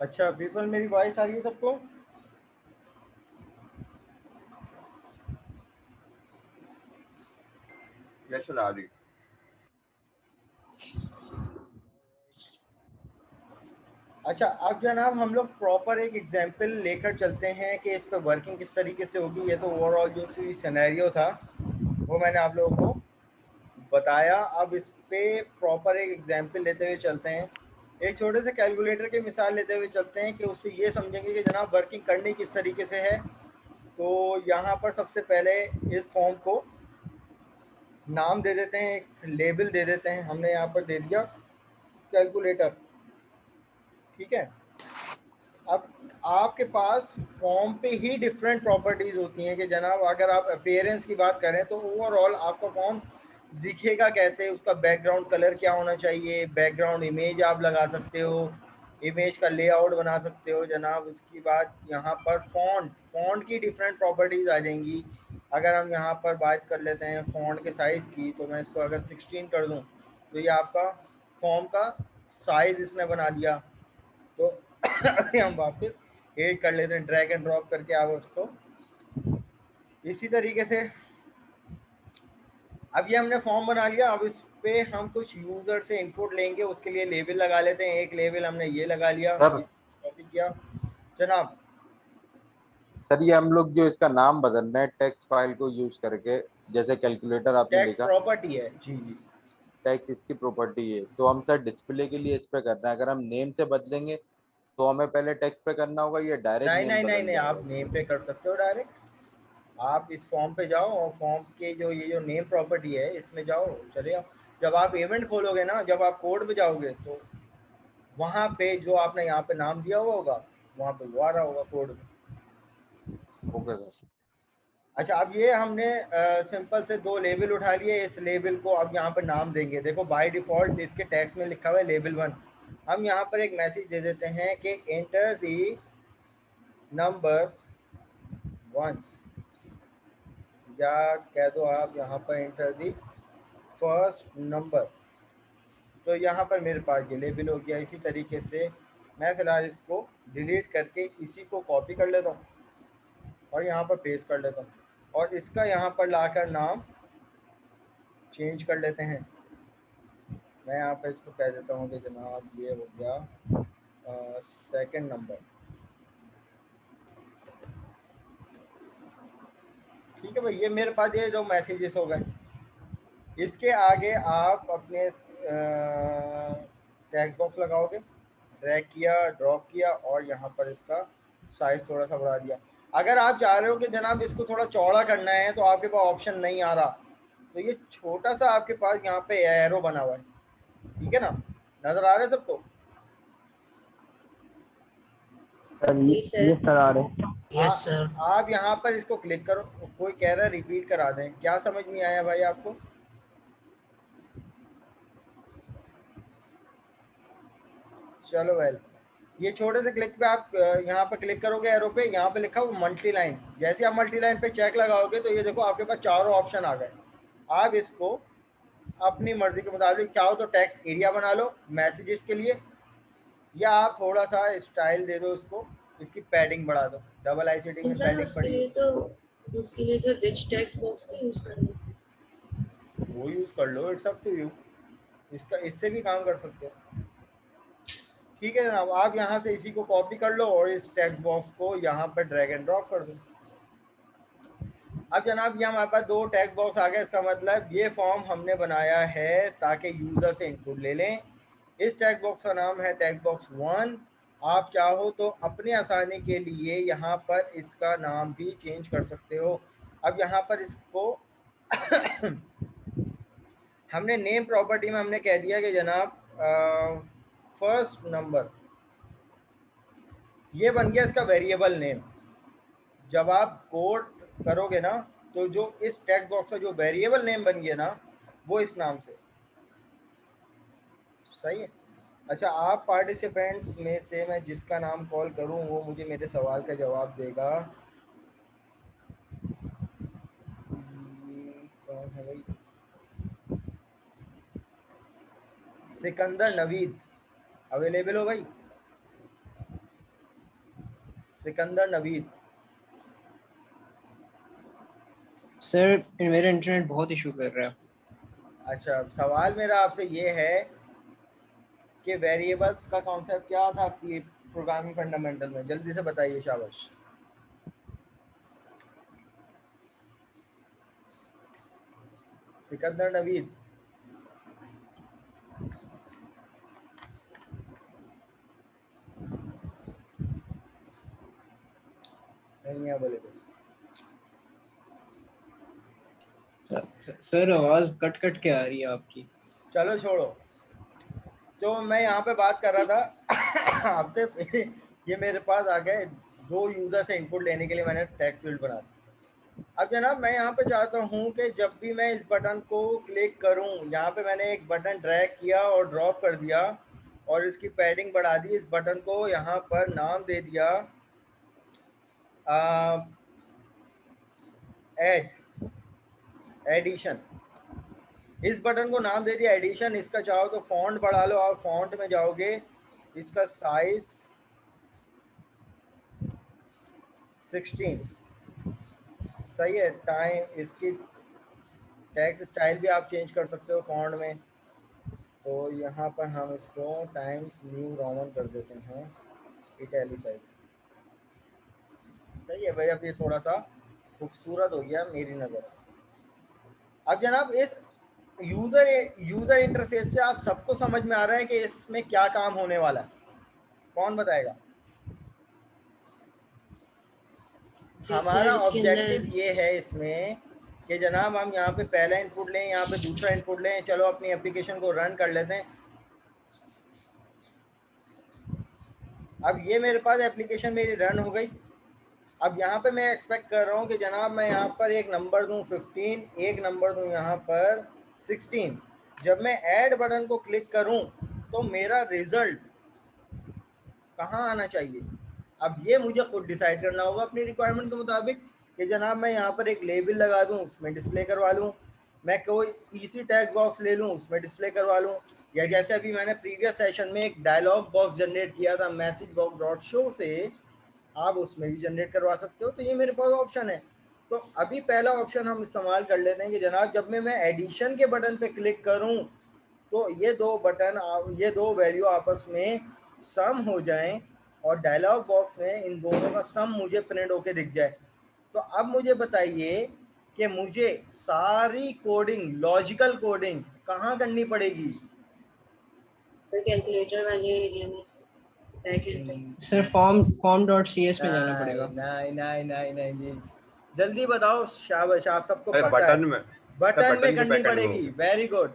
अच्छा पीपल, मेरी वॉइस आ रही है सबको? कैसे आ रही? अच्छा अब जनाब हम लोग प्रॉपर एक एग्जांपल लेकर चलते हैं कि इस पर वर्किंग किस तरीके से होगी। ये तो ओवरऑल जो सिनेरियो था वो मैंने आप लोगों को बताया। अब इस पे प्रॉपर एक एग्जांपल लेते हुए चलते हैं, एक छोटे से कैलकुलेटर की मिसाल लेते हुए चलते हैं कि उससे ये समझेंगे कि जनाब वर्किंग करनी किस तरीके से है। तो यहाँ पर सबसे पहले इस फॉर्म को नाम दे देते हैं, एक लेबल दे देते हैं। हमने यहाँ पर दे दिया कैलकुलेटर, ठीक है। अब आपके पास फॉर्म पे ही डिफरेंट प्रॉपर्टीज़ होती हैं कि जनाब अगर आप अपीयरेंस की बात करें तो ओवरऑल आपका फॉर्म दिखेगा कैसे, उसका बैकग्राउंड कलर क्या होना चाहिए, बैकग्राउंड इमेज आप लगा सकते हो, इमेज का लेआउट बना सकते हो जनाब। उसकी बात यहाँ पर फ़ॉन्ट फ़ॉन्ट की डिफरेंट प्रॉपर्टीज़ आ जाएंगी। अगर हम यहाँ पर बात कर लेते हैं फ़ॉन्ट के साइज़ की, तो मैं इसको अगर 16 कर दूँ तो ये आपका फॉर्म का साइज़ इसने बना दिया। तो अभी हम वापस एड कर लेते हैं, ड्रैग एंड ड्रॉप करके आप उसको इसी तरीके से। अब ये हमने फॉर्म बना लिया। अब इस पे हम कुछ यूजर से इनपुट लेंगे, उसके लिए लेबल लगा लेते हैं। एक लेबल हमने ये लगा लिया, सर कॉपी किया जनाब। सर ये हम लोग जो इसका नाम बदल रहे हैं टेक्स्ट फाइल को यूज करके, जैसे कैलकुलेटर आपने टैक्स लिखा, प्रॉपर्टी है जी जी। टेक्स्ट इसकी प्रॉपर्टी है, तो हम सर डिस्प्ले के लिए इस पे कर रहे हैं। अगर हम नेम से बदलेंगे तो हमें पहले टेक्स्ट पे करना होगा, ये डायरेक्ट नहीं नेम नहीं नहीं बदल नहीं, जाएगा। आप नेम पे कर सकते हो डायरेक्ट। आप इस फॉर्म पे जाओ और फॉर्म के जो ये जो नेम प्रॉपर्टी है इसमें जाओ, चले आओ। जब आप इवेंट खोलोगे ना, जब आप कोड पे जाओगे तो वहाँ पे जो आपने यहाँ पे नाम दिया हुआ होगा वहाँ पे वो आ रहा होगा कोड में। Okay sir. अच्छा अब ये हमने सिंपल से दो लेबल उठा लिए। इस लेबल को अब यहाँ पर नाम देंगे। देखो बाय डिफ़ॉल्ट इसके टेक्स्ट में लिखा हुआ है लेबल 1। हम यहाँ पर एक मैसेज दे देते हैं कि एंटर दी नंबर 1, या कह दो आप यहाँ पर एंटर दी फर्स्ट नंबर। तो यहाँ पर मेरे पास ये लेबल हो गया। इसी तरीके से मैं फ़िलहाल इसको डिलीट करके इसी को कॉपी कर लेता हूँ और यहाँ पर पेस्ट कर लेता हूँ, और इसका यहाँ पर लाकर नाम चेंज कर लेते हैं। मैं यहाँ पे इसको कह देता हूँ कि जनाब ये हो गया सेकंड नंबर, ठीक है भाई। ये मेरे पास ये जो मैसेजेस हो गए, इसके आगे आप अपने टेक्स्ट बॉक्स लगाओगे, ड्रैग किया, ड्रॉप किया और यहाँ पर इसका साइज थोड़ा सा बढ़ा दिया। अगर आप चाह रहे हो कि जनाब इसको थोड़ा चौड़ा करना है तो आपके पास ऑप्शन नहीं आ रहा, तो ये छोटा सा आपके पास यहाँ पे एरो बना हुआ है, ठीक है ना, नज़र आ रहा है सबको? सर जी सर। ये सर आ रहे हैं। यस हाँ, सर। आप यहाँ पर इसको क्लिक करो। कोई कह रहा है रिपीट करा दें, क्या समझ नहीं आया भाई आपको? चलो वेल, ये छोटे से क्लिक पे आप यहाँ पे क्लिक करोगे एरो पे, यहाँ पे लिखा हुआ मल्टी लाइन। जैसे आप मल्टी लाइन पे चेक लगाओगे तो ये देखो आपके पास चारों ऑप्शन आ गए। आप इसको अपनी मर्जी के मुताबिक चाहो तो टेक्स्ट एरिया बना लो मैसेजेस के लिए, या आप थोड़ा सा स्टाइल दे दो इसको, इसकी पैडिंग बढ़ा दो। डबल आईसीटी में सर पैडिंग बढ़ी उसके लिए तो रिच टेक्स्ट बॉक्स का यूज करना है। वो यूज़ कर लो, इट्स अप टू यू। इसका इससे भी काम कर सकते हो, ठीक है जनाब। आप यहाँ से इसी को कॉपी कर लो और इस टेक्स्ट बॉक्स को यहाँ पर ड्रैग एंड ड्रॉप कर दो। अब जनाब ये हमारे पास दो टेक्स्ट बॉक्स आ गए। इसका मतलब ये फॉर्म हमने बनाया है ताकि यूज़र से इनपुट ले लें। इस टेक्स्ट बॉक्स का नाम है टेक्स्ट बॉक्स 1। आप चाहो तो अपने आसानी के लिए यहाँ पर इसका नाम भी चेंज कर सकते हो। अब यहाँ पर इसको हमने नेम प्रॉपर्टी में हमने कह दिया कि जनाब फर्स्ट नंबर, ये बन गया इसका वेरिएबल नेम। जब आप कोड करोगे ना तो जो इस टेक्स्ट बॉक्स का जो वेरिएबल नेम बन गया ना वो इस नाम से, सही है। अच्छा आप पार्टिसिपेंट्स में से मैं जिसका नाम कॉल करूं वो मुझे मेरे सवाल का जवाब देगा। कौन है भाई? सिकंदर नवीद, अवेलेबल हो भाई? सिकंदर नवीद। सर मेरा इंटरनेट बहुत इशू कर रहा है। अच्छा, सवाल मेरा आपसे ये है कि वेरिएबल्स का कॉन्सेप्ट क्या था आपकी प्रोग्रामिंग फंडामेंटल में, जल्दी से बताइए शाबाश। सिकंदर नवीद। नहीं है बोले सर आवाज कट कट के आ रही है आपकी। चलो छोड़ो। तो मैं यहाँ पे बात कर रहा था आपसे ये मेरे पास आ गए 2 यूजर से इनपुट लेने के लिए मैंने टेक्स्ट फील्ड बना दिया। अब जनाब मैं यहाँ पे चाहता हूँ कि जब भी मैं इस बटन को क्लिक करूँ, यहाँ पे मैंने एक बटन ड्रैग किया और ड्रॉप कर दिया और इसकी पैडिंग बढ़ा दी। इस बटन को यहाँ पर नाम दे दिया एडिशन। इस बटन को नाम दे दिया एडिशन। इसका चाहो तो फॉन्ट बढ़ा लो, और फॉन्ट में जाओगे, इसका साइज 16 सही है। टाइम, इसकी टेक्स्ट स्टाइल भी आप चेंज कर सकते हो फॉन्ट में। तो यहाँ पर हम इसको टाइम्स न्यू रोमन कर देते हैं, इटैलिसाइज। सही है भाई, अब ये थोड़ा सा खूबसूरत हो गया मेरी नज़र। अब जनाब इस यूजर इंटरफेस से आप सबको समझ में आ रहा है कि इसमें क्या काम होने वाला है? कौन बताएगा? हमारा ऑब्जेक्टिव ये है इसमें कि जनाब हम यहाँ पे पहला इनपुट लें, यहाँ पे दूसरा इनपुट लें। चलो अपनी एप्लीकेशन को रन कर लेते हैं। अब ये मेरे पास एप्लीकेशन मेरी रन हो गई। अब यहाँ पे मैं एक्सपेक्ट कर रहा हूँ कि जनाब मैं यहाँ पर एक नंबर दूँ 15, एक नंबर दूँ यहाँ पर 16। जब मैं ऐड बटन को क्लिक करूँ तो मेरा रिजल्ट कहाँ आना चाहिए? अब ये मुझे खुद डिसाइड करना होगा अपनी रिक्वायरमेंट के मुताबिक कि जनाब मैं यहाँ पर एक लेबल लगा दूँ, उसमें डिस्प्ले करवा लूँ। मैं कोई इसी टैग बॉक्स ले लूँ, उसमें डिस्प्ले करवा लूँ। या जैसे अभी मैंने प्रीवियस सेशन में एक डायलॉग बॉक्स जनरेट किया था मैसेज बॉक्स डॉट शो से, आप उसमें भी जनरेट करवा सकते हो। तो ये मेरे पास ऑप्शन है। तो अभी पहला ऑप्शन हम इस्तेमाल कर लेते हैं कि जनाब जब मैं एडिशन के बटन पे क्लिक करूं तो ये दो वैल्यू आपस में सम हो जाएं और डायलॉग बॉक्स में इन दोनों का सम मुझे प्रिंट होके दिख जाए। तो अब मुझे बताइए कि मुझे सारी कोडिंग, लॉजिकल कोडिंग कहाँ करनी पड़ेगी? सर कैलकुलेटर वाले एरिया में, बैकएंड पे। सर form.cs में जाना पड़ेगा। नहीं, जल्दी बताओ। शाबाश, आप सबको पता बटन है। में, बटन में की करनी बैकएंड में पड़ेगी। Very good,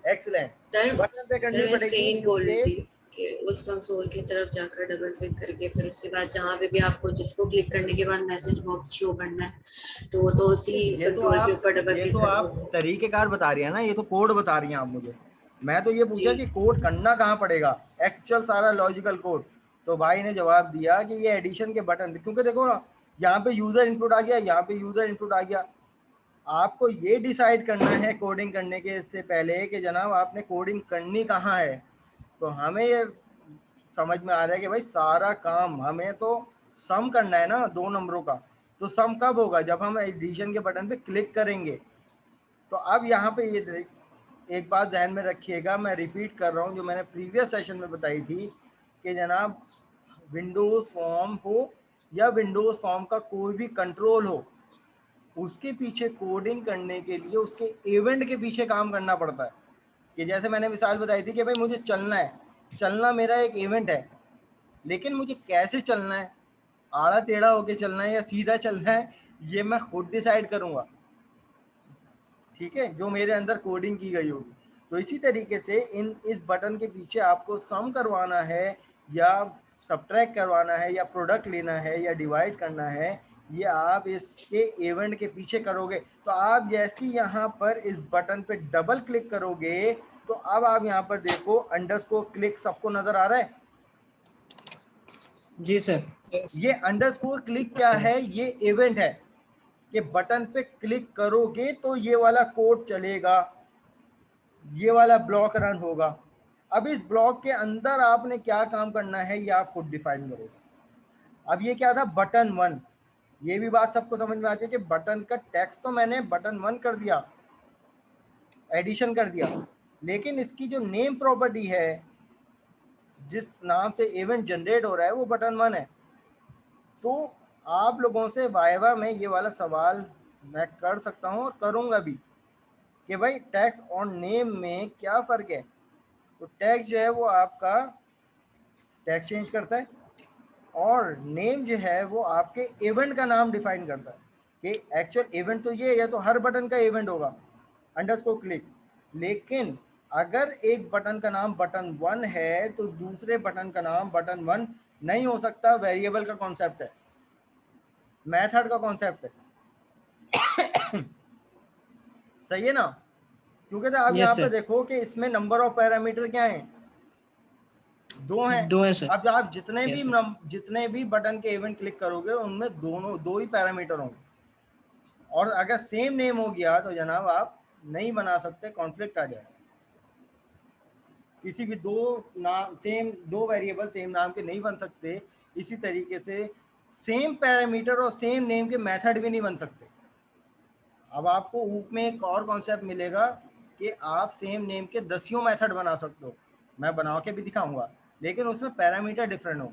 excellent. बटन पे करनी पड़ेगी स्क्रीन बोल रही क्योंकि थी कि उस कंसोल की तरफ जाकर डबल क्लिक करके फिर उसके बाद जहाँ पे भी आपको जिसको क्लिक करने के बाद मैसेज बॉक्स शो करना है तो वो तो उसी कंट्रोल के ऊपर डबल क्लिक आप तरीकेकार बता रही है ना, ये तो कोड बता रही हैं आप मुझे। मैं तो ये पूछा जी। कि कोड करना कहाँ पड़ेगा, एक्चुअल सारा लॉजिकल कोड। तो भाई ने जवाब दिया कि ये एडिशन के बटन, क्योंकि देखो ना यहाँ पे यूजर इनपुट आ गया, यहाँ पे यूजर इनपुट आ गया। आपको ये डिसाइड करना है कोडिंग करने के इससे पहले कि जनाब आपने कोडिंग करनी कहाँ है। तो हमें ये समझ में आ रहा है कि भाई सारा काम हमें तो सम करना है ना 2 नंबरों का। तो सम कब होगा? जब हम एडिशन के बटन पे क्लिक करेंगे। तो अब यहाँ पे ये एक बात ध्यान में रखिएगा, मैं रिपीट कर रहा हूँ जो मैंने प्रीवियस सेशन में बताई थी कि जनाब विंडोज़ फॉर्म हो या विंडोज़ फॉर्म का कोई भी कंट्रोल हो, उसके पीछे कोडिंग करने के लिए उसके इवेंट के पीछे काम करना पड़ता है। कि जैसे मैंने मिसाल बताई थी कि भाई मुझे चलना है, चलना मेरा एक इवेंट है, लेकिन मुझे कैसे चलना है, आड़ा टेढ़ा होके चलना है या सीधा चलना है, ये मैं खुद डिसाइड करूँगा। ठीक है, जो मेरे अंदर कोडिंग की गई होगी। तो इसी तरीके से इस बटन के पीछे आपको सम करवाना है या सब्ट्रैक्ट करवाना है या प्रोडक्ट लेना है या डिवाइड करना है, ये आप इसके इवेंट के पीछे करोगे। तो आप जैसे यहाँ पर इस बटन पे डबल क्लिक करोगे तो अब आप यहाँ पर देखो अंडरस्कोर क्लिक सबको नजर आ रहा है? जी सर। ये अंडरस्कोर क्लिक क्या है? ये इवेंट है कि बटन पे क्लिक करोगे तो ये वाला कोड चलेगा, ये वाला ब्लॉक रन होगा। अब इस ब्लॉक के अंदर आपने क्या काम करना है ये आप खुद डिफाइन करोगे। अब ये क्या था, बटन 1। ये भी बात सबको समझ में आती है कि बटन का टेक्स्ट तो मैंने बटन 1 कर दिया, एडिशन कर दिया, लेकिन इसकी जो नेम प्रॉपर्टी है, जिस नाम से इवेंट जनरेट हो रहा है, वो बटन 1 है। तो आप लोगों से वाइवा में ये वाला सवाल मैं कर सकता हूँ और करूँगा भी कि भाई टैक्स ऑन नेम में क्या फ़र्क है। तो टैक्स जो है वो आपका टैक्स चेंज करता है, और नेम जो है वो आपके इवेंट का नाम डिफाइन करता है कि एक्चुअल इवेंट तो ये है, तो हर बटन का इवेंट होगा अंडरस्कोर क्लिक। लेकिन अगर एक बटन का नाम बटन 1 है तो दूसरे बटन का नाम बटन 1 नहीं हो सकता। वेरिएबल का कॉन्सेप्ट है, मेथड का कॉन्सेप्ट है। सही है ना? क्योंकि तो आप यस यहाँ पे सर, देखो कि इसमें नंबर ऑफ पैरामीटर क्या हैं, 2 हैं। 2 है सर। अब आप यस सर। जितने भी बटन के इवेंट क्लिक करोगे उनमें दो ही पैरामीटर होंगे, और अगर सेम नेम हो गया तो जनाब आप नहीं बना सकते, कॉन्फ्लिक्ट आ जाएगा। किसी भी दो वेरिएबल सेम नाम के नहीं बन सकते। इसी तरीके से सेम पैरामीटर और सेम नेम के मेथड भी नहीं बन सकते। अब आपको ऊप में एक और कॉन्सेप्ट मिलेगा कि आप सेम नेम के 10 मेथड बना सकते हो, मैं बना के भी दिखाऊंगा, लेकिन उसमें पैरामीटर डिफरेंट होगा।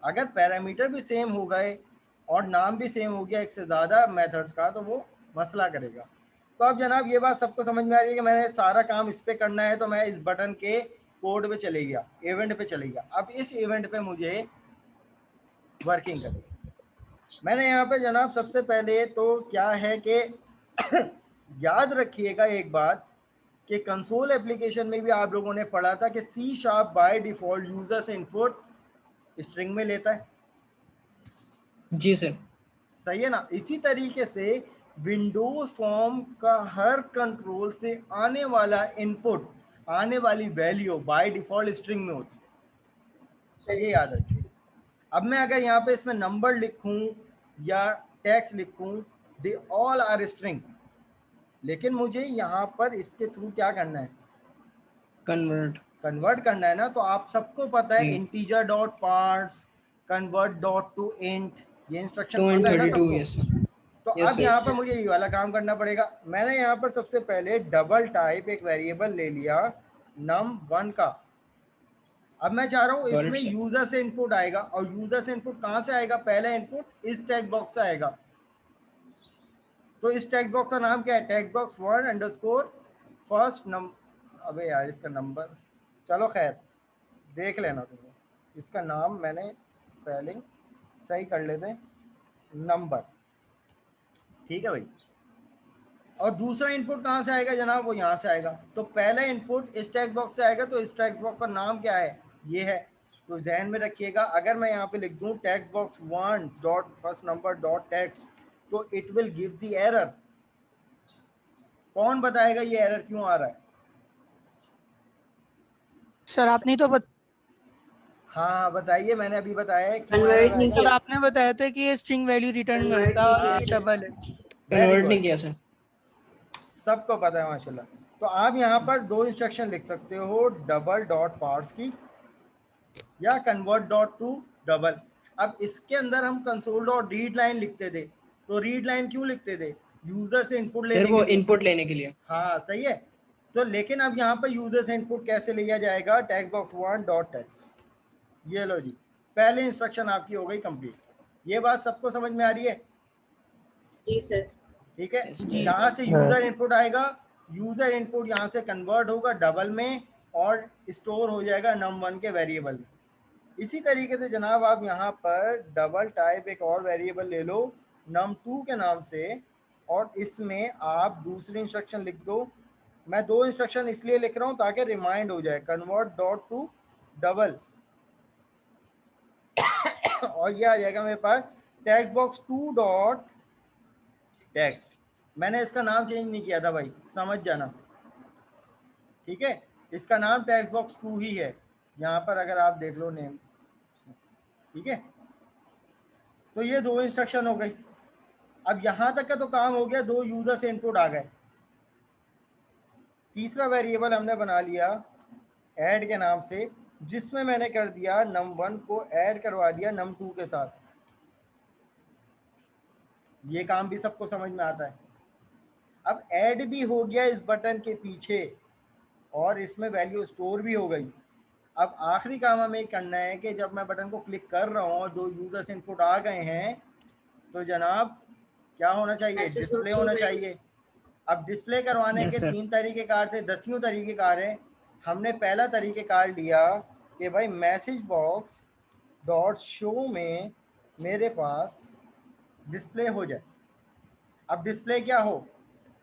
अगर पैरामीटर भी सेम हो गए और नाम भी सेम हो गया एक से ज़्यादा मेथड्स का, तो वो मसला करेगा। तो अब जनाब ये बात सबको समझ में आ रही है कि मैंने सारा काम इस पे करना है, तो मैं इस बटन के कोड पे चले गया, इवेंट पे चले गया। अब इस इवेंट पे मुझे वर्किंग करनी है। मैंने यहाँ पे जनाब सबसे पहले तो क्या है कि याद रखिएगा एक बात कि कंसोल एप्लीकेशन में भी आप लोगों ने पढ़ा था कि C# बाय डिफॉल्ट यूजर से इनपुट स्ट्रिंग में लेता है। जी सर। सही है ना? इसी तरीके से विंडोज फॉर्म का हर कंट्रोल से आने वाला इनपुट, आने वाली वैल्यू बाय डिफॉल्ट स्ट्रिंग में होती है, ये याद रखिए। अब मैं अगर यहाँ पे इसमें नंबर लिखूं या टेक्स्ट लिखूं, दे ऑल आर स्ट्रिंग, लेकिन मुझे यहाँ पर इसके थ्रू क्या करना है, कन्वर्ट करना है ना। तो आप सबको पता है integer dot parse, convert dot to int, ये इंस्ट्रक्शन पता है ना 2 सबको। यस। तो यस अब सर। यहाँ पर मुझे ये वाला काम करना पड़ेगा। मैंने यहाँ पर सबसे पहले डबल टाइप एक वेरिएबल ले लिया num1 का। अब मैं चाह रहा हूँ इसमें यूजर से इनपुट आएगा, और यूजर से इनपुट कहाँ से आएगा, पहला इनपुट इस टेक्स्ट बॉक्स से आएगा। तो इस टेक्स्ट बॉक्स का नाम क्या है, text box 1 underscore first number. अबे यार इसका नंबर, चलो खैर देख लेना तुम, इसका नाम मैंने स्पेलिंग सही कर लेते हैं, नंबर, ठीक है भाई। और दूसरा इनपुट कहाँ से आएगा जनाब, वो यहाँ से आएगा। तो पहला इनपुट इस टेक्स्ट बॉक्स से आएगा, तो इस टेक्स्ट बॉक्स का नाम क्या है, ये है। तो जहन में रखिएगा, अगर मैं यहाँ पे लिख दूँ text box 1 dot first number dot text, तो it will give the error. कौन बताएगा ये एरर क्यों आ रहा है? सर आपने तो हाँ बताइए, मैंने अभी बताया है क्यों कन्वर्ट एरर नहीं आएगा। सर किया, आपने बताया था कि ये स्ट्रिंग वैल्यू रिटर्न कन्वर्ट करता नहीं और किया ये सर। डबल है। कन्वर्ट नहीं किया सर। सबको पता है माशाल्लाह। तो आप यहाँ पर दो इंस्ट्रक्शन लिख सकते हो, डबल डॉट पार्ट्स की या कन्वर्ट डॉट टू डबल। अब इसके अंदर हम कंसोल डॉट रीड लाइन लिखते थे, तो रीड लाइन क्यों लिखते थे, यूजर से इनपुट लेने सर के वो लिए। इनपुट लेने के लिए। हाँ सही है। तो लेकिन अब यहाँ पर यूजर से इनपुट कैसे लिया जाएगा, टेक्स्ट बॉक्स 1 डॉट टेक्स्ट। ये लो जी, पहले इंस्ट्रक्शन आपकी हो गई कंप्लीट। ये बात सबको समझ में आ रही है? जी सर। ठीक है। जी यहाँ सर। से यूजर इनपुट आएगा, यूजर इनपुट यहाँ से कन्वर्ट होगा डबल में और स्टोर हो जाएगा num1 के वेरिएबल में। इसी तरीके से जनाब आप यहाँ पर डबल टाइप एक और वेरिएबल ले लो num2 के नाम से, और इसमें आप दूसरी इंस्ट्रक्शन लिख दो। मैं दो इंस्ट्रक्शन इसलिए लिख रहा हूँ ताकि रिमाइंड हो जाए, कन्वर्ट डॉट टू डबल, और ये आ जाएगा मेरे पास टेक्स्ट बॉक्स 2 डॉट टेक्स्ट। मैंने इसका नाम चेंज नहीं किया था भाई, समझ जाना, ठीक है। इसका नाम टेक्स्ट बॉक्स 2 ही है यहाँ पर, अगर आप देख लो नेम, ठीक है। तो ये दो इंस्ट्रक्शन हो गई। अब यहाँ तक का तो काम हो गया, दो यूजर से इनपुट आ गए। तीसरा वेरिएबल हमने बना लिया ऐड के नाम से जिसमें मैंने कर दिया num1 को ऐड करवा दिया num2 के साथ। ये काम भी सबको समझ में आता है। अब ऐड भी हो गया इस बटन के पीछे और इसमें वैल्यू स्टोर भी हो गई। अब आखिरी काम हमें करना है कि जब मैं बटन को क्लिक कर रहा हूँ और जो यूजर्स इनपुट आ गए हैं तो जनाब क्या होना चाहिए, मैसेज डिस्प्ले बॉक्स होना हो गई। चाहिए। अब डिस्प्ले करवाने Yes, के sir. 3 तरीक़ेकार थे, 10 तरीक़ेकार हैं। हमने पहला तरीक़ेकार लिया कि भाई मैसेज बॉक्स डॉट शो में मेरे पास डिस्प्ले हो जाए। अब डिस्प्ले क्या हो,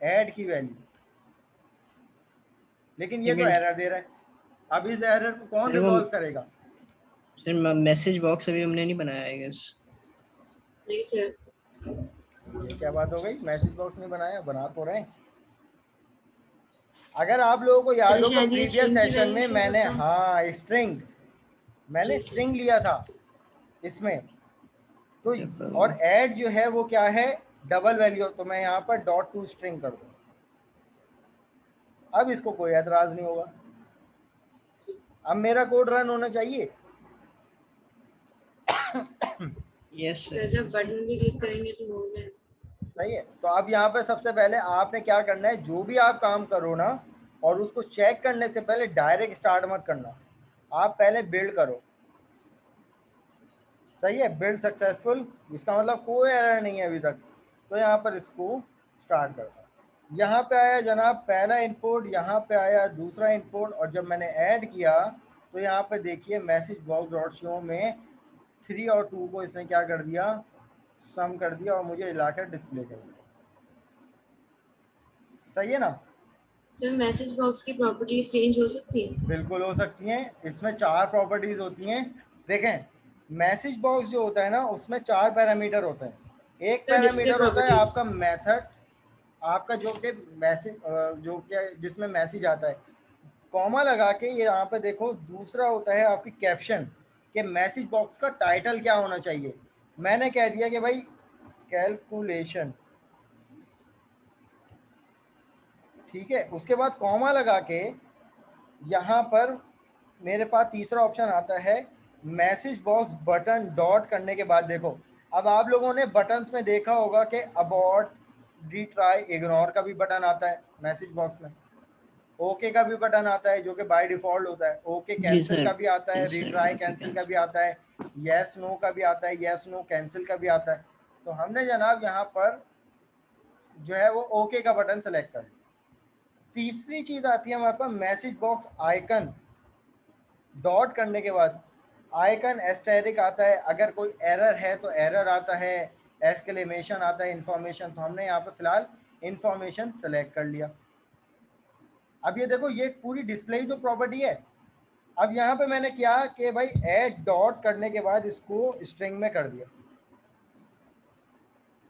ऐड की वैल्यू, लेकिन ये तो Event. एरर दे रहा है। अब इस एरर को कौन सर, वो- रिजॉल्व करेगा? सर मैसेज बॉक्स अभी हमने नहीं बनाया आई गेस। नहीं सर, ये क्या बात हो गई, मैसेज बॉक्स नहीं बनाया, बना तो रहे। अगर आप लोगों को याद सर हो तो शायद ये प्रीवियस स्ट्रिंग की सेशन वैल्यू में शो मैंने करता है। हाँ स्ट्रिंग, मैंने जी, सर। स्ट्रिंग लिया था इसमें तो, और ऐड जो है वो क्या है, डबल वैल्यू। तो मैं यहाँ पर डॉट टू स्ट्रिंग कर दूँ, अब इसको कोई एतराज नहीं होगा। अब मेरा कोड रन होना चाहिए। Yes sir sir. जब बटन भी क्लिक करेंगे तो हो गया। सही है। तो अब यहाँ पे सबसे पहले आपने क्या करना है, जो भी आप काम करो ना, और उसको चेक करने से पहले डायरेक्ट स्टार्ट मत करना, आप पहले बिल्ड करो। सही है, बिल्ड सक्सेसफुल, इसका मतलब कोई एरर नहीं है अभी तक। तो यहाँ पर इसको स्टार्ट करता हूँ। यहाँ पे आया जनाब पहला इनपुट, यहाँ पे आया दूसरा इनपुट, और जब मैंने ऐड किया तो यहाँ पे देखिए मैसेज बॉक्स डॉट शो में 3 और 2 को इसने क्या कर दिया, सम कर दिया और मुझे लाकर डिस्प्ले कर दिया। सही है ना? सर मैसेज बॉक्स की प्रॉपर्टीज चेंज हो सकती है? बिल्कुल हो सकती हैं। इसमें 4 प्रॉपर्टीज होती हैं। देखें, मैसेज बॉक्स जो होता है ना उसमें 4 पैरामीटर होते हैं। एक सर डिस्प्ले पैरामीटर होता है प्रॉपर्टीज। आपका मेथड, आपका जो कि मैसेज जो क्या जिसमें मैसेज आता है, कॉमा लगा के ये यहाँ पे देखो। दूसरा होता है आपकी कैप्शन, कि मैसेज बॉक्स का टाइटल क्या होना चाहिए। मैंने कह दिया कि भाई कैलकुलेशन, ठीक है। उसके बाद कॉमा लगा के यहाँ पर मेरे पास तीसरा ऑप्शन आता है मैसेज बॉक्स बटन डॉट करने के बाद देखो, अब आप लोगों ने बटन्स में देखा होगा कि अबॉर्ट, रीट्राई, इग्नोर का भी बटन आता है मैसेज बॉक्स में, ओके का भी बटन आता है जो कि बाय डिफॉल्ट होता है, ओके जी कैंसिल सर। का भी आता है, जी सर। रीट्राई कैंसिल का भी आता है, यस नो का भी आता है, यस नो कैंसिल का भी आता है। तो हमने जनाब यहाँ पर जो है वो ओके का बटन सेलेक्ट कर लिया। तीसरी चीज़ आती है हमारे पास मैसेज बॉक्स आइकन डॉट करने के बाद आइकन एस्टेरिक आता है, अगर कोई एरर है तो एरर आता है, एक्सक्लेमेशन आता है, इंफॉर्मेशन। तो हमने यहाँ पे फिलहाल इंफॉर्मेशन सेलेक्ट कर लिया। अब ये देखो ये पूरी डिस्प्ले जो प्रॉपर्टी है। अब यहाँ पे मैंने क्या कि भाई ऐड डॉट करने के बाद इसको स्ट्रिंग में कर दिया।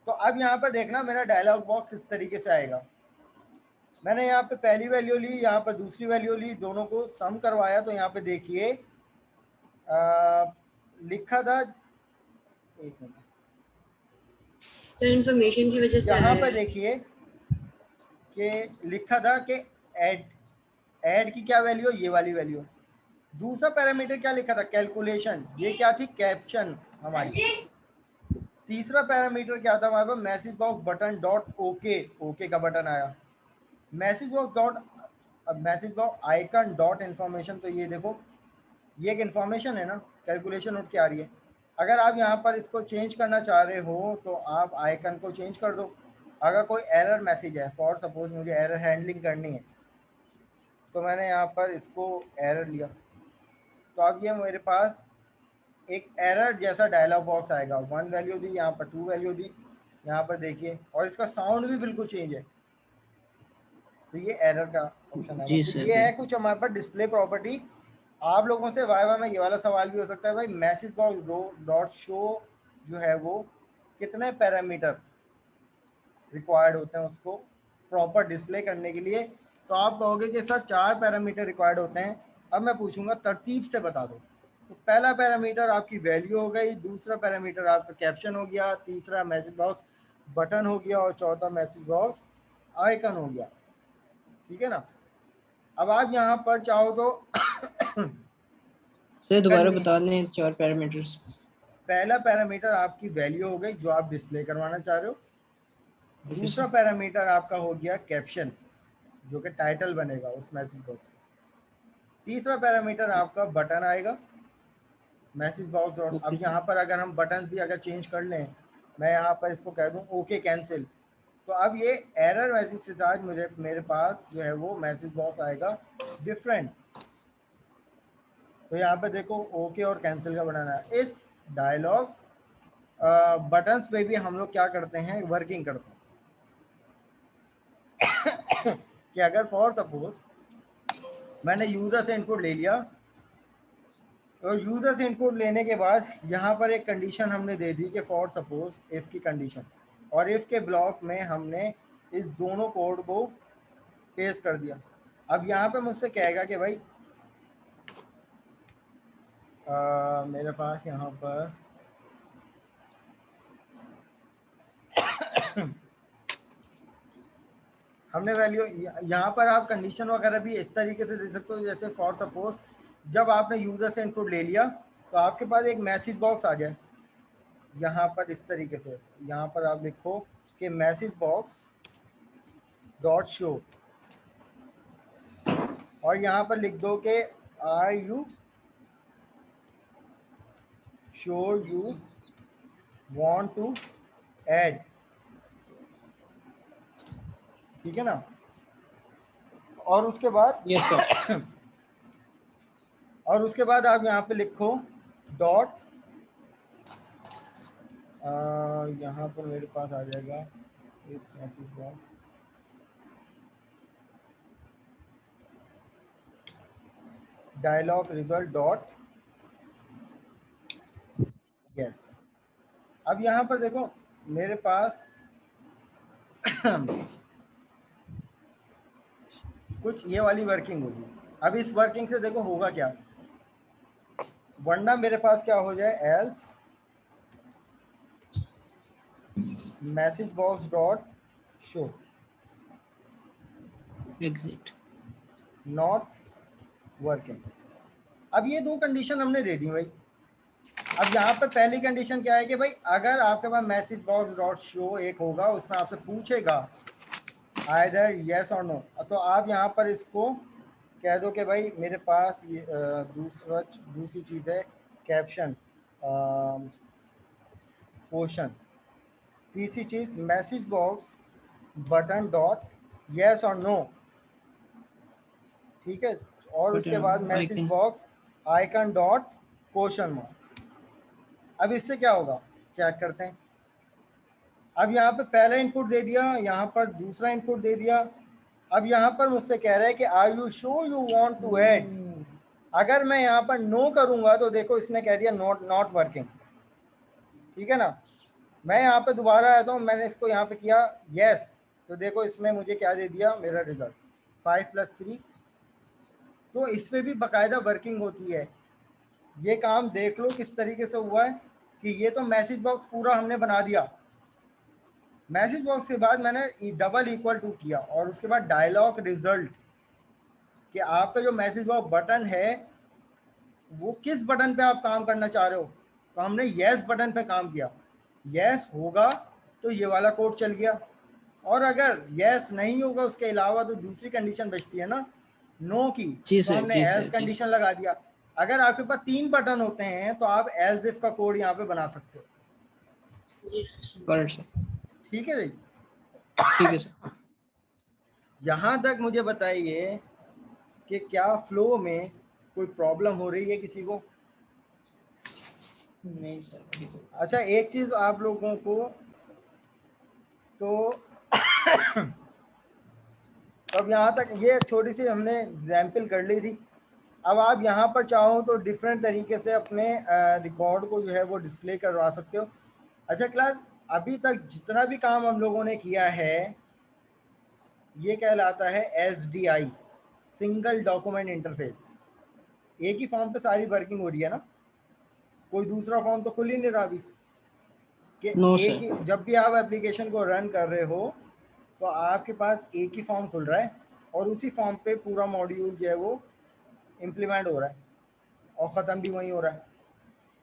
तो अब यहाँ पर देखना मेरा डायलॉग बॉक्स इस तरीके से आएगा। मैंने यहाँ पे पहली वैल्यू ली, यहाँ पर दूसरी वैल्यू ली, दोनों को सम करवाया। तो यहाँ पे देखिए लिखा था, एक मिनट, सर इंफॉर्मेशन की वजह से यहाँ आया पे है। देखिए कि लिखा था कि ऐड की क्या वैल्यू, ये वाली वैल्यू। दूसरा पैरामीटर क्या लिखा था, कैलकुलेशन, ये क्या थी, कैप्शन हमारी। तीसरा पैरामीटर क्या था हमारे पास, message box button dot okay, okay का बटन आया। मैसेज बॉक्स डॉट, अब message box icon dot information. तो ये देखो ये एक इन्फॉर्मेशन है ना, कैलकुलेशन उठ के आ रही है। अगर आप यहाँ पर इसको चेंज करना चाह रहे हो तो आप आइकन को चेंज कर दो। अगर कोई एरर मैसेज है, फॉर सपोज मुझे एरर हैंडलिंग करनी है, तो मैंने यहाँ पर इसको एरर लिया। तो अब ये मेरे पास एक एरर जैसा डायलॉग बॉक्स आएगा। 1 वैल्यू दी, यहाँ पर 2 वैल्यू दी, यहाँ पर देखिए, और इसका साउंड भी बिल्कुल चेंज है। तो ये एरर का ऑप्शन आएगा। जी तो सर। ये है कुछ हमारे पास डिस्प्ले प्रॉपर्टी। आप लोगों से वाई में ये वाला सवाल भी हो सकता है, भाई मैसेज बॉक्स डॉट शो जो है वो कितने पैरामीटर रिक्वायर्ड होते हैं उसको प्रॉपर डिस्प्ले करने के लिए। तो आप कहोगे कि सर 4 पैरामीटर रिक्वायर्ड होते हैं। अब मैं पूछूंगा तरतीब से बता दो। तो पहला पैरामीटर आपकी वैल्यू हो गई, दूसरा पैरामीटर आपका कैप्शन हो गया, तीसरा मैसेज बॉक्स बटन हो गया, और चौथा मैसेज बॉक्स आइकन हो गया। ठीक है ना? अब आप यहाँ पर चाहो तो सर दोबारा बता दें 4 पैरामीटर्स। पहला पैरामीटर आपकी वैल्यू हो गई जो आप डिस्प्ले करवाना चाह रहे हो। दूसरा पैरामीटर आपका हो गया कैप्शन, जो कि टाइटल बनेगा उस मैसेज बॉक्स का। तीसरा पैरामीटर आपका बटन आएगा मैसेज बॉक्स। और अब यहाँ पर अगर हम बटन भी अगर चेंज कर लें, मैं यहाँ पर इसको कह दूँ ओके कैंसिल, तो अब ये एरर मैसेज से आज मेरे पास जो है वो मैसेज बॉक्स आएगा डिफरेंट। तो यहाँ पे देखो ओके और कैंसिल का बटन है। इस डायलॉग बटन्स पे भी हम लोग क्या करते हैं, वर्किंग करते हैं कि अगर फॉर सपोज मैंने यूज़र से इनपुट ले लिया, तो यूज़र से इनपुट लेने के बाद यहाँ पर एक कंडीशन हमने दे दी कि फॉर सपोज इफ़ की कंडीशन, और इफ़ के ब्लॉक में हमने इस दोनों कोड को पेस्ट कर दिया। अब यहाँ पे मुझसे कहेगा कि भाई मेरे पास यहाँ पर हमने वैल्यू यहाँ पर आप कंडीशन वगैरह भी इस तरीके से दे सकते हो, जैसे फॉर सपोज जब आपने यूज़र से इनपुट ले लिया तो आपके पास एक मैसेज बॉक्स आ जाए यहाँ पर इस तरीके से। यहाँ पर आप लिखो कि मैसेज बॉक्स डॉट शो, और यहाँ पर लिख दो कि are you sure you want to add, ठीक है ना। और उसके बाद यस सर, और उसके बाद आप यहाँ पे लिखो डॉट, यहाँ पर मेरे पास आ जाएगा एक message box dialog result dot yes. अब यहाँ पर देखो मेरे पास कुछ ये वाली वर्किंग होगी। अब इस वर्किंग से देखो होगा क्या, वरना मेरे पास क्या हो जाए, else message box dot show exit not working. अब ये दो कंडीशन हमने दे दी भाई। अब यहाँ पे पहली कंडीशन क्या है कि भाई अगर आपके पास मैसेज बॉक्स डॉट शो एक होगा, उसमें आपसे पूछेगा आइदर यस और नो, तो आप यहाँ पर इसको कह दो कि भाई मेरे पास ये दूसरी चीज़ है कैप्शन क्वेश्चन, तीसरी चीज़ message box button dot yes और नो, ठीक है। और उसके बाद message box icon dot question mark. अब इससे क्या होगा चेक करते हैं। अब यहाँ पे पहला इनपुट दे दिया, यहाँ पर दूसरा इनपुट दे दिया। अब यहाँ पर मुझसे कह रहा है कि are you sure you want to add. अगर मैं यहाँ पर नो करूँगा तो देखो इसने कह दिया नॉट वर्किंग, ठीक है ना। मैं यहाँ पे दोबारा आया हूँ, मैंने इसको यहाँ पे किया यस, तो देखो इसमें मुझे क्या दे दिया, मेरा रिजल्ट 5 + 3। तो इस पर भी बाकायदा वर्किंग होती है। ये काम देख लो किस तरीके से हुआ है कि ये तो मैसेज बॉक्स पूरा हमने बना दिया। मैसेज बॉक्स के बाद मैंने डबल इक्वल टू किया, और उसके बाद डायलॉग रिजल्ट कि आपका जो मैसेज बॉक्स बटन है वो किस बटन पे आप काम करना चाह रहे हो। तो हमने येस बटन पे काम किया, येस होगा तो ये वाला कोड चल गया, और अगर येस नहीं होगा उसके अलावा तो दूसरी कंडीशन बचती है ना नो की, तो हमने एल्स कंडीशन लगा दिया। अगर आपके पास 3 बटन होते हैं तो आप एल्स इफ का कोड यहाँ पे बना सकते हो। ठीक है जी, ठीक है सर। यहाँ तक मुझे बताइए कि क्या फ्लो में कोई प्रॉब्लम हो रही है किसी को? नहीं सर। अच्छा एक चीज़ आप लोगों को तो अब यहाँ तक ये छोटी सी हमने एग्जाम्पल कर ली थी। अब आप यहाँ पर चाहो तो डिफरेंट तरीके से अपने रिकॉर्ड को जो है वो डिस्प्ले करवा सकते हो। अच्छा क्लास, अभी तक जितना भी काम हम लोगों ने किया है ये कहलाता है SDI, सिंगल डॉक्यूमेंट इंटरफेस। एक ही फॉर्म पे सारी वर्किंग हो रही है ना, कोई दूसरा फॉर्म तो खुल ही नहीं रहा अभी कि एक ही, जब भी आप एप्लीकेशन को रन कर रहे हो तो आपके पास एक ही फॉर्म खुल रहा है और उसी फॉर्म पे पूरा मॉड्यूल जो है वो इम्प्लीमेंट हो रहा है। और ख़त्म भी वहीं हो रहा है।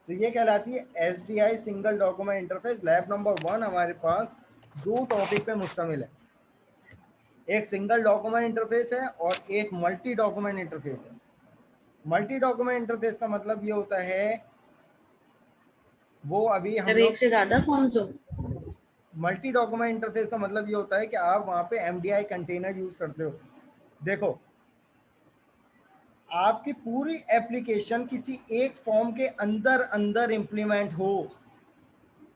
तो ये कहलाती है SDI single document interface. Lab number 1 हमारे पास 2 टॉपिक पे मुश्तमिल है, एक सिंगल डॉक्यूमेंट इंटरफेस है और एक मल्टी डॉक्यूमेंट इंटरफेस है। मल्टी डॉक्यूमेंट इंटरफेस का मतलब ये होता है, वो अभी हम अब लोग एक से ज्यादा फॉर्म्स हो। मल्टी डॉक्यूमेंट इंटरफेस का मतलब ये होता है कि आप वहाँ पे MDI कंटेनर यूज़ करते हो। देखो, आपकी पूरी एप्लीकेशन किसी एक फॉर्म के अंदर अंदर इम्प्लीमेंट हो,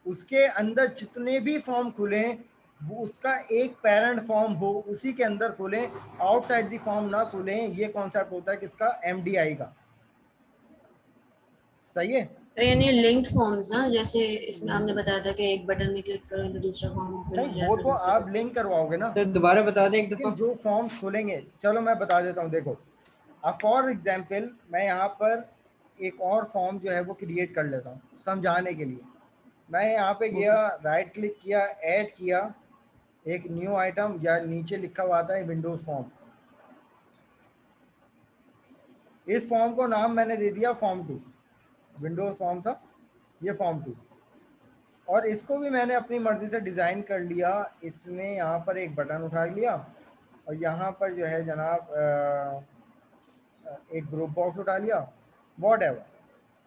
उसके अंदर जितने भी फॉर्म खुलें वो उसका एक पेरेंट फॉर्म हो, उसी के अंदर खुलें, आउटसाइड दी फॉर्म ना खुलें। ये कॉन्सेप्ट होता है किसका? MDI का। सही है। तो यानी लिंक्ड फॉर्म्स ना, जैसे इसमें आपने बताया था कि एक बटन में क्लिक करो तो दूसरा फॉर्म ओपन हो नहीं, जाए, वो फिर तो दूसरा आप लिंक करवाओगे ना, सर दोबारा बता दें एक लेकिन दफ़ा। जो फॉर्म्स खुलेंगे, चलो मैं बता देता हूँ। देखो, अब फॉर एग्जांपल मैं यहाँ पर एक और फॉर्म जो है वो क्रिएट कर लेता हूँ समझाने के लिए। मैं यहाँ पे गया, राइट क्लिक किया, ऐड किया एक न्यू आइटम, या नीचे लिखा हुआ आता है विंडोज फॉर्म। इस फॉर्म को नाम मैंने दे दिया फॉर्म 2। विंडोज फॉर्म था, ये फॉर्म 2, और इसको भी मैंने अपनी मर्जी से डिज़ाइन कर लिया। इसमें यहाँ पर एक बटन उठा लिया और यहाँ पर जो है जनाब एक ग्रुप बॉक्स उठा लिया, वॉट एवर।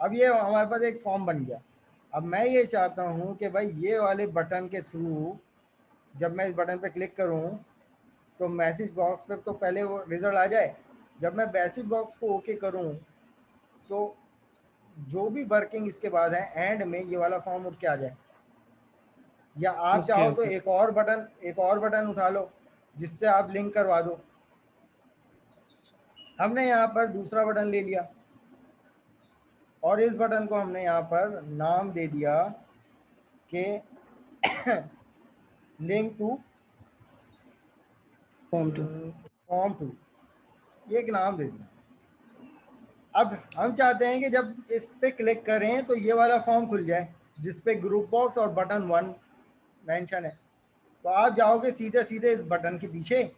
अब ये हमारे पास एक फॉर्म बन गया। अब मैं ये चाहता हूँ कि भाई ये वाले बटन के थ्रू जब मैं इस बटन पे क्लिक करूँ तो मैसेज बॉक्स पे तो पहले वो रिजल्ट आ जाए। जब मैं मैसेज बॉक्स को ओके करूँ तो जो भी वर्किंग इसके बाद है एंड में ये वाला फॉर्म उठ के आ जाए। या आप चाहो तो एक और बटन उठा लो जिससे आप लिंक करवा दो। हमने यहाँ पर दूसरा बटन ले लिया और इस बटन को हमने यहाँ पर नाम दे दिया कि लिंक टू फॉर्म 2, ये एक नाम दे दिया। अब हम चाहते हैं कि जब इस पे क्लिक करें तो ये वाला फॉर्म खुल जाए जिस पे ग्रुप बॉक्स और बटन 1 मेंशन है। तो आप जाओगे सीधे सीधे इस बटन के पीछे, ये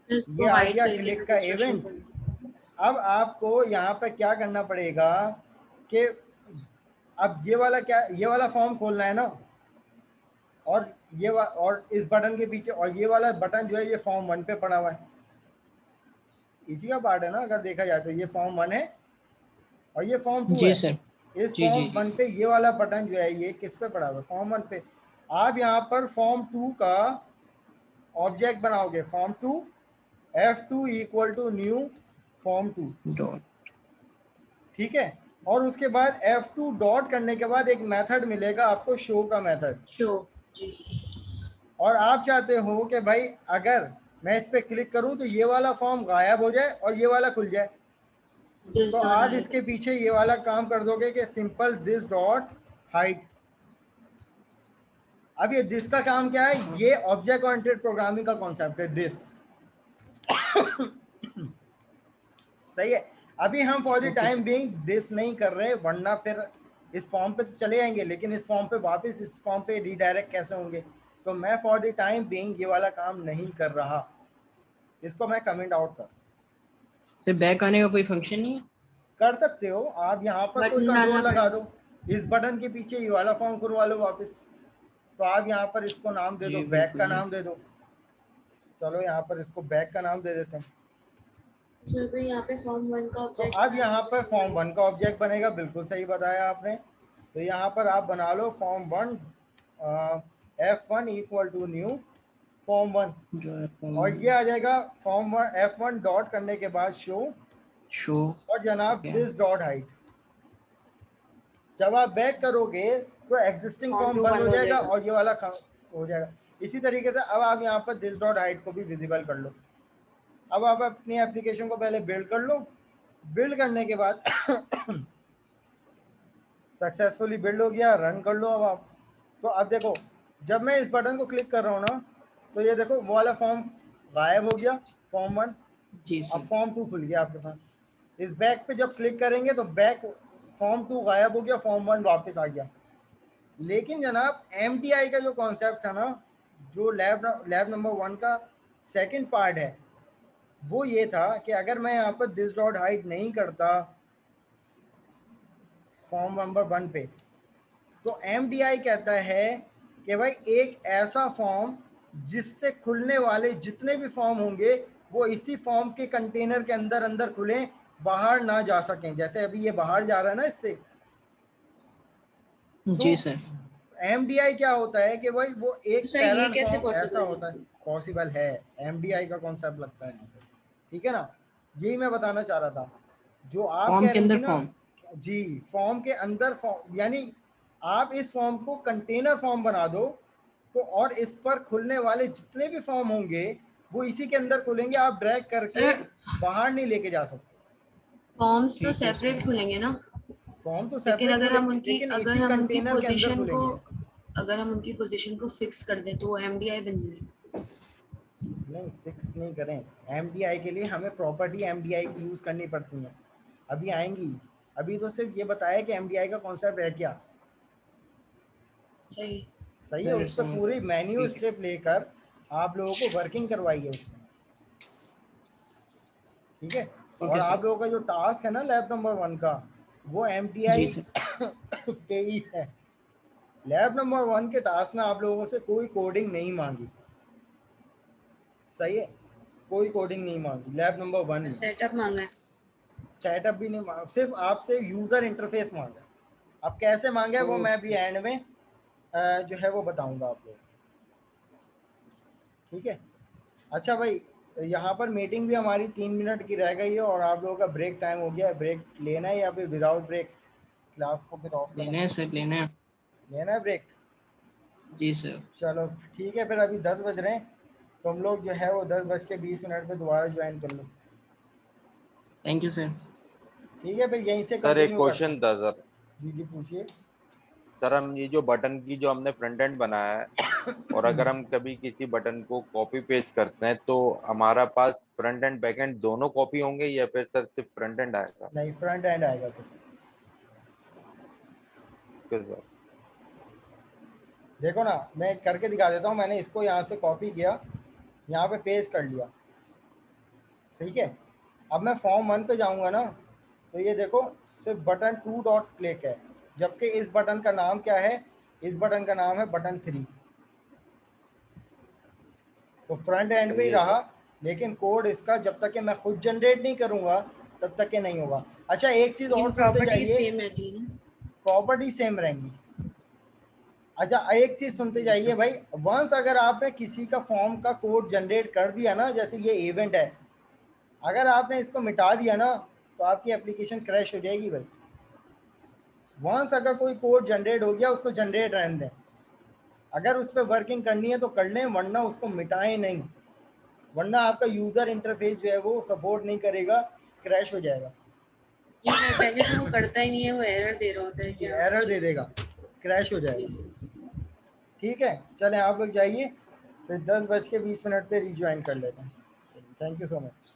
इसको आ हाइड गया करके क्लिक फिर का दूसरा शुरू इवेंट। करना। अब आपको यहाँ पर क्या करना पड़ेगा कि अब ये वाला फॉर्म खोलना है ना, और और इस बटन के पीछे, और ये वाला बटन जो है ये फॉर्म 1 पे पड़ा हुआ है। इसी का पार्ट है ना, अगर देखा जाए तो ये फॉर्म 1 है और ये फॉर्म 2 जी है। सर। इस जी जी फॉर्म जी 1 पे ये वाला बटन जो है ये किस पे पड़ा हुआ है? फॉर्म 1 पे। आप यहाँ पर फॉर्म 2 का ऑब्जेक्ट बनाओगे, form 2 F2 equal to new form 2, dot. ठीक है। और उसके बाद F2 डॉट करने के बाद एक मेथड मिलेगा आपको, शो का मेथड। शो। जी सर। और आप चाहते हो कि भाई अगर मैं इस पे क्लिक करूं तो ये वाला फॉर्म गायब हो जाए और ये वाला खुल जाए, तो दिस डॉट आप हाइड। इसके पीछे ये वाला काम कर दोगे कि सिंपल दिस डॉट हाइड। अब ये दिस का काम क्या है? ये ऑब्जेक्ट ओरिएंटेड प्रोग्रामिंग का कॉन्सेप्ट है, दिस। सही है। अभी हम for the okay time sir. Being this नहीं कर रहे, वरना फिर इस फॉर्म पे तो चले जाएंगे, लेकिन इस फॉर्म पे वापस इस फॉर्म पे रीडायरेक्ट कैसे होंगे? तो मैं फॉर द टाइम बीइंग ये वाला काम नहीं कर रहा, इसको मैं कमेंट आउट सर बैक आने का कोई फंक्शन नहीं है? कर सकते हो आप। यहाँ पर कोई बटन कंट्रोल डालना लगा पड़ेगा। दो, इस बटन के पीछे ये वाला फॉर्म खुलवा लो वापस। तो आप यहाँ पर इसको नाम दे दो, जी बैक बिल्कुल का सर। नाम दे दो। चलो यहाँ पर इसको बैक का नाम दे देते हैं। सर फिर यहाँ पे फॉर्म 1 का तो ऑब्जेक्ट अब यहाँ बनाने पर से फॉर्म 1 का ऑब्जेक्ट बनेगा, बिल्कुल सही बताया आपने। तो यहाँ पर आप बना लो form 1 F1 equal to new form 1, और ये आ जाएगा फॉर्म 1 F1 डॉट करने के बाद शो, शो। और जनाब ओके। This dot height. जब आप बैक करोगे तो एग्जिस्टिंग फॉर्म फॉर्म 2 बंद बंद हो हो जाएगा जाएगा। और ये वाला हो जाएगा। इसी तरीके से अब आप यहाँ पर दिस डॉट हाइट को भी विजिबल कर लो। अब आप अपनी एप्लीकेशन को पहले बिल्ड कर लो। बिल्ड करने के बाद सक्सेसफुली बिल्ड हो गया, रन कर लो अब आप। तो अब देखो, जब मैं इस बटन को क्लिक कर रहा हूँ ना, तो ये देखो वो वाला फॉर्म गायब हो गया, फॉर्म 1। जी अब सर। फॉर्म 2 खुल गया आपके पास। इस बैक पे जब क्लिक करेंगे तो बैक फॉर्म 2 गायब हो गया, फॉर्म 1 वापस आ गया। लेकिन जनाब MDI का जो कॉन्सेप्ट था ना, जो लैब नंबर 1 का सेकंड पार्ट है, वो ये था कि अगर मैं यहाँ पर दिस डॉट हाइड नहीं करता फॉर्म नंबर 1 पे। तो MDI कहता है कि भाई एक ऐसा फॉर्म जिससे खुलने वाले जितने भी फॉर्म होंगे वो इसी फॉर्म के कंटेनर के अंदर अंदर खुलें, बाहर ना जा सकें। जैसे अभी ये बाहर जा रहा है ना इससे, जी सर। MDI क्या होता है कि भाई वो एक सर ये पैरेंट कैसे फॉर्म ऐसा पॉसिबल होता है, पॉसिबल है, MDI का कॉन्सेप्ट लगता है, ठीक है ना। यही मैं बताना चाह रहा था जो आप फॉर्म कह के रही अंदर थी ना फॉर्म। जी, फॉर्म के अंदर फॉर्म, यानी आप इस फॉर्म को कंटेनर फॉर्म बना दो तो और इस पर खुलने वाले जितने भी फॉर्म होंगे वो इसी के अंदर खुलेंगे, आप ड्रैग करके सर बाहर नहीं लेके जा सकते। फॉर्म्स तो ठीक है सेपरेट सर। खुलेंगे ना, फॉर्म तो लेकिन सेपरेट खुलेंगे लेकिन इसी कंटेनर के अंदर खुलेंगे। अगर हम उनकी पोजीशन को फिक्स कर दें तो वो MDI बन जाए। नहीं, फिक्स नहीं करें। MDI के लिए हमें प्रॉपर्टी MDI की यूज़ करनी पड़ती है, अभी आएंगी। अभी तो सिर्फ ये बताया कि MDI का कॉन्सेप्ट है क्या, सही। सही है। उस पर पूरी मेन्यू ठीक है। स्टेप लेकर आप लोगों को वर्किंग करवाई है उसमें, ठीक है। और ओके आप सर। लोगों का जो टास्क है ना लैब नंबर 1 का, वो MDI जी सर। पे ही है। लैब नंबर 1 के टास्क में आप लोगों से कोई कोडिंग नहीं मांगी, सही है, कोई कोडिंग नहीं मांगी लैब नंबर 1 में। सेटअप मांगा है। सेटअप भी नहीं मांगा, सिर्फ आपसे यूज़र इंटरफेस मांगा। अब कैसे मांगा है वो मैं भी एंड में जो है वो बताऊंगा आप लोग, ठीक है। अच्छा भाई, यहाँ पर मीटिंग भी हमारी 3 मिनट की रह गई है और आप लोगों का ब्रेक टाइम हो गया है। ब्रेक लेना है या फिर विदाउट ब्रेक क्लास को फिर ऑफ करें? लेना है सर, लेना है। लेना है ब्रेक, जी सर। चलो ठीक है। फिर अभी 10 बज रहे हैं, तुम लोग जो है वो 10:20 पे दोबारा ज्वाइन कर लो, थैंक यू सर। ठीक है। फिर यहीं से सर एक कंटिन्यू करते क्वेश्चन हैं। था सर। जी जी पूछिए। सर हम ये जो बटन की जो हमने फ्रंट एंड बनाया है, और अगर हम कभी किसी बटन को कॉपी पेस्ट करते हैं तो हमारा पास फ्रंट एंड बैक एंड दोनों कॉपी होंगे या फिर सर सिर्फ फ्रंट एंड आएगा? नहीं, फ्रंट एंड आएगा फिर। फिर सर देखो ना, मैं करके दिखा देता हूँ। मैंने इसको यहाँ से कॉपी किया, यहाँ पे पेस्ट कर लिया, ठीक है। अब मैं फॉर्म 1 पे जाऊँगा ना, तो ये देखो सिर्फ बटन 2 डॉट क्लिक है, जबकि इस बटन का नाम क्या है, इस बटन का नाम है बटन 3। तो फ्रंट एंड पे ही सही है रहा, सर। लेकिन कोड इसका जब तक कि मैं खुद जनरेट नहीं करूँगा तब तक के नहीं होगा। अच्छा एक चीज़ लेकिन और सुनते प्रॉपर्टी जाइए, सेम रहती है ना। प्रॉपर्टी सेम रहेंगी। अच्छा एक चीज़ सुनते जाइए भाई, वंस अगर आपने किसी का फॉर्म का कोड जनरेट कर दिया ना, जैसे ये इवेंट है, अगर आपने इसको मिटा दिया ना तो आपकी एप्लीकेशन क्रैश हो जाएगी भाई। वंस अगर कोई कोड जनरेट हो गया उसको जनरेट रहने दें, अगर उस पर वर्किंग करनी है तो कर लें, वरना उसको मिटाएं नहीं, वरना आपका यूज़र इंटरफेस जो है वो सपोर्ट नहीं करेगा, क्रैश हो जाएगा। ये सर पहले तो वो करता ही नहीं है, वो एरर दे रहा होता है जी कि आप एरर कुछ दे देगा, क्रैश हो जी जाएगा, सर। ठीक है। चलें आप लोग जाइए, फिर 10:20 पे रीज्वाइन कर लेते हैं। Thank you so much.